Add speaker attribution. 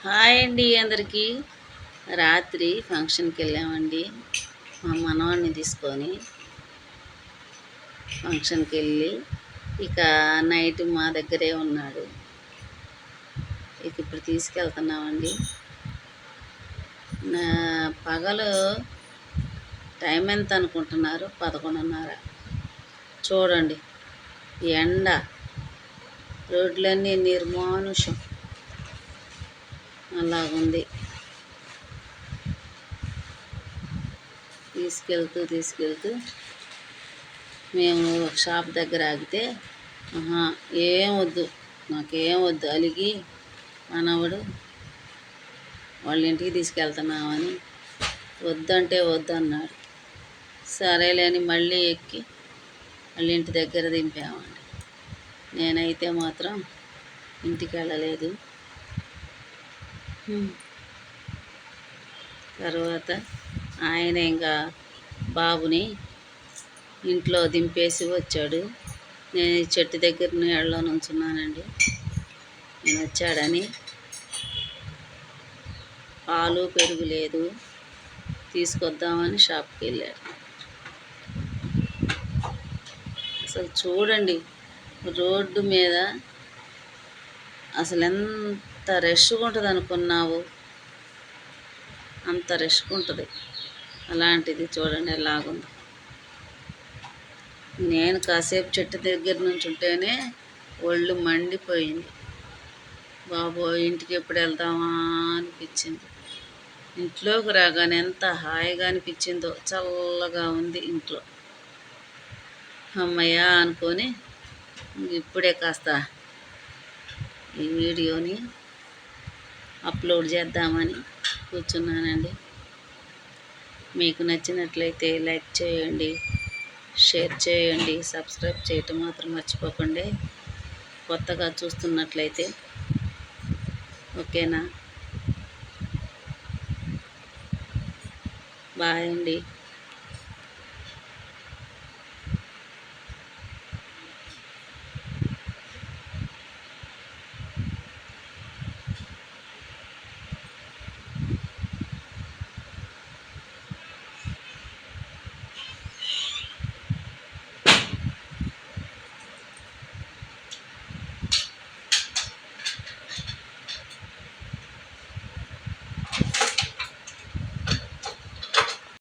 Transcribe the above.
Speaker 1: Hi అండి అందరికీ. రాత్రి ఫంక్షన్కి వెళ్ళామండి. మా మనవాడిని తీసుకొని ఫంక్షన్కి వెళ్ళి ఇక నైట్ మా దగ్గరే ఉన్నాడు. ఇక ఇప్పుడు తీసుకెళ్తున్నామండి. నా పగలు టైం ఎంత అనుకుంటున్నారు? 11:30. చూడండి ఎండ, రోడ్లన్నీ నిర్మానుషం అలాగుంది. తీసుకెళ్తూ మేము ఒక షాప్ దగ్గర ఆగితే ఏం వద్దు, నాకేం వద్దు అలిగి మనవడు వాళ్ళ ఇంటికి తీసుకెళ్తున్నామని వద్దంటే వద్దన్నాడు. సరేలే అని మళ్ళీ ఎక్కి వాళ్ళ ఇంటి దగ్గర దింపామండి. నేనైతే మాత్రం ఇంటికి వెళ్ళలేదు. తర్వాత ఆయన ఇంకా బాబుని ఇంట్లో దింపేసి వచ్చాడు. నేను ఈ చెట్టు దగ్గర నీళ్ళలో నుంచున్నానండి. నేను వచ్చాడని పాలు పెరుగు లేదు, తీసుకొద్దామని షాప్కి వెళ్ళాడు. అసలు చూడండి రోడ్డు మీద అసలు ఎంత రష్గా ఉంటుంది అనుకున్నావు, అంత రష్గా ఉంటుంది. అలాంటిది చూడండి ఎలాగుంది. నేను కాసేపు చెట్టు దగ్గర నుంచి ఉంటేనే ఒళ్ళు మండిపోయింది. బాబోయ్ ఇంటికి ఎప్పుడు వెళ్దామా అనిపించింది. ఇంట్లోకి రాగానే ఎంత హాయిగా అనిపించిందో, చల్లగా ఉంది ఇంట్లో. అమ్మయ్య అనుకొని ఇప్పుడే కాస్త ఈ వీడియోని అప్లోడ్ చేద్దామని కూర్చున్నానండి. మీకు నచ్చినట్లయితే లైక్ చేయండి, షేర్ చేయండి, సబ్స్క్రైబ్ చేయటం మాత్రం మర్చిపోకండి కొత్తగా చూస్తున్నట్లయితే. ఓకేనా? బాయ్ అండి.